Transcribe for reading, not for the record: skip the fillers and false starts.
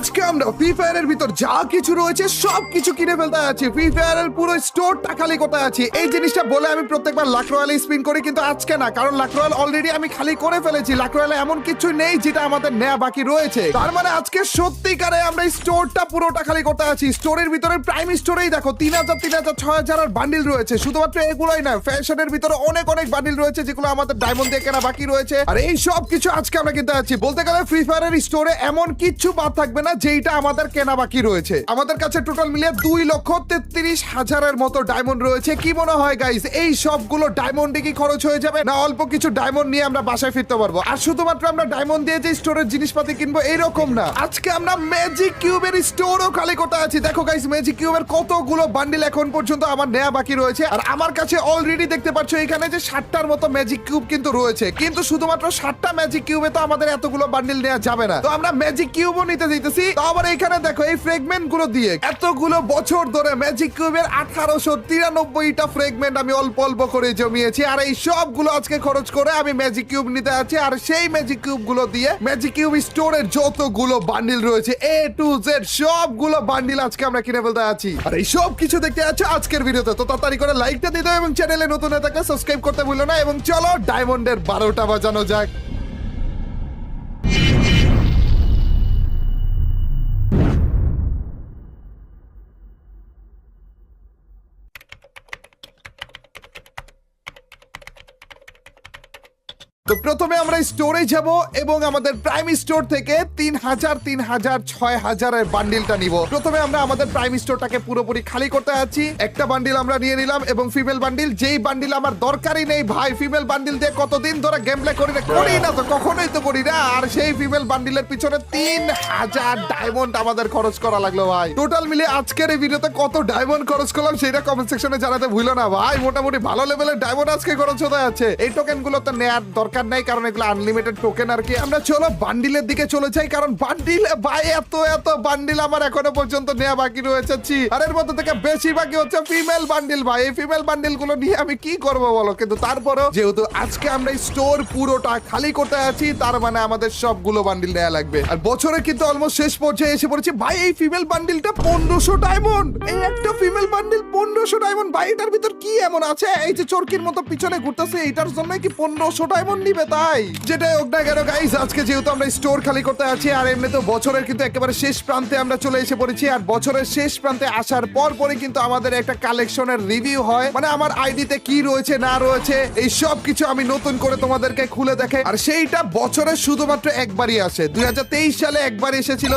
আজকে আমরা ফ্রি ফায়ারের ভিতর যা কিছু রয়েছে সবকিছু কিনে ফেলতে আছি। ফ্রি ফায়ারের পুরো স্টোরটা খালি করতে আছি। এই জিনিসটা বলে আমি প্রত্যেকবার লাখ রয়্যালে স্পিন করি, কিন্তু আজকে না, কারণ লাখ রয়্যাল অলরেডি আমি খালি করে ফেলেছি। লাখ রয়্যালে এমন কিছু নেই যেটা আমাদের নেয়া বাকি রয়েছে। তার মানে আজকে সত্যিকারে আমরা স্টোরটা পুরোটা খালি করতে আছি। স্টোরের ভিতরে প্রাইম স্টোরেই দেখো 3000 3000 6000 আর বান্ডিল রয়েছে। শুধুমাত্র এগুলোই না, ফ্যাশনের ভিতরে অনেক অনেক বান্ডিল রয়েছে যেগুলো আমাদের ডায়মন্ড দিয়ে কেনা বাকি রয়েছে। আর এই সব কিছু আজকে আমরা কিনতে আছি। বলতে গেলে ফ্রি ফায়ারের স্টোরে এমন কিছু বাদ থাকবে না যেটা আমাদের কেনা বাকি রয়েছে। আমাদের কাছে টোটাল মিলিয়ে 2,33,000-এর মতো ডায়মন্ড রয়েছে। কি মনে হয় গাইস, এই সবগুলো ডায়মন্ডে কি খরচ হয়ে যাবে, না অল্প কিছু ডায়মন্ড নিয়ে আমরা বাসায় ফিরতে পারবো? আর শুধুমাত্র আমরা ডায়মন্ড দিয়ে যে স্টোরের জিনিসপাতি কিনবো এরকম না, আজকে আমরা ম্যাজিক কিউবের স্টোরও খালি করতে আছি। দেখো গাইস, ম্যাজিক কিউবের কতগুলো বান্ডিল এখন পর্যন্ত আমার নেয়া বাকি রয়েছে। আর আমার কাছে অলরেডি দেখতে পাচ্ছ এখানে যে 60টার মতো ম্যাজিক কিউব কিন্তু রয়েছে। কিন্তু শুধুমাত্র 60টা ম্যাজিক কিউবে তো আমাদের এতগুলো বান্ডিল নেওয়া যাবে না, তো আমরা ম্যাজিক কিউবও নিতে দিতেছি। তো আবার এখানে দেখো এই ফ্রেগমেন্ট গুলো দিয়ে এতগুলো বছর ধরে ম্যাজিক কিউবের 1893টা ফ্রেগমেন্ট আমি অল্প অল্প করে জমিয়েছি। আর এই সবগুলো আজকে খরচ করে আমি ম্যাজিক কিউব নিতে আছি। আর সেই ম্যাজিক কিউব গুলো দিয়ে ম্যাজিক কিউব স্টোরের যতগুলো বান্ডিল রয়েছে A to Z সবগুলো বান্ডিল আজকে আমরা কিনে ফেলতে আছি। আর এই সব কিছু দেখতে আছো আজকের ভিডিওতে, তো তাড়াতাড়ি করে লাইকটা দিতে এবং চ্যানেলে নতুন হয়ে থাকলে সাবস্ক্রাইব করতে ভুলো না। এবং চলো ডায়মন্ডের 12টা বাজানো যাক। তো প্রথমে আমরা স্টোরে যাব এবং আমাদের প্রাইম স্টোর থেকে 3000 3000 6000 এর বান্ডিলটা নিব। প্রথমে আমরা আমাদের প্রাইম স্টোরটাকে পুরোপুরি খালি করতে আছি। একটা বান্ডিল আমরা নিয়ে নিলাম এবং ফিমেল বান্ডিল, যেই বান্ডিল আমার দরকারই নেই ভাই। ফিমেল বান্ডিল দিয়ে কতদিন ধরে গেম প্লে করি না তো, কখনোই তো করি না। আর সেই ফিমেল বান্ডিলের পিছনে 3000 ডায়মন্ড আমাদের খরচ করা লাগলো ভাই। টোটাল মিলে আজকের এই ভিডিওতে কত ডায়মন্ড খরচ করলাম সেটা কমেন্ট সেকশনে জানাতে ভুলো না ভাই। মোটামুটি ভালো লেভেলের ডায়মন্ড আজকে খরচ হতে যাচ্ছে। এই টোকেন গুলো তো নেয়ার দরকার নাই, কারণ এগুলো আনলিমিটেড টোকেন আর কি। আমরা চলো বান্ডিলের দিকে চলে যাই, কারণ বান্ডিল ভাই এত বান্ডিল আমার এখনো পর্যন্ত নেওয়া বাকি রয়েছে। আর এর মধ্যে থেকে বেশি বাকি হচ্ছে ফিমেল বান্ডিল ভাই। এই ফিমেল বান্ডিল গুলো নিয়ে আমি কি করবো বলো? কিন্তু তারপরেও যেহেতু আজকে আমরা স্টোর পুরোটা খালি করতে আছি, তার মানে আমাদের সবগুলো বান্ডিল নেওয়া লাগবে। আর বছরে কিন্তু অলমোস্ট শেষ পর্যায়ে এসে পড়েছি ভাই। এই ফিমেল বান্ডিলটা 1500 ডায়মন্ড, এই একটা ফিমেল বান্ডিল 1500 ডায়মন্ড ভাই। এটার ভিতর কি এমন আছে? এই যে চরকির মতো পিছনে ঘুরতেছে, এটার জন্য কি 1500 ডায়মন্ড নিবে? তাই যেটাই হোক না কেন গাইস, আজকে যেহেতু আমরা স্টোর খালি করতে আছি, আর এমনি তো বছরের কিন্তু একেবারে শেষ প্রান্তে আমরা চলে এসে পড়েছি। আর বছরের শেষ প্রান্তে আসার পরই কিন্তু আমাদের একটা কালেকশনের রিভিউ হয়, মানে আমার আইডিতে কি রয়েছে না রয়েছে এই সব কিছু আমি নতুন করে তোমাদেরকে খুলে দেখাই। আর সেইটা বছরে শুধুমাত্র একবারই আসে। 2023 সালে একবার এসেছিল,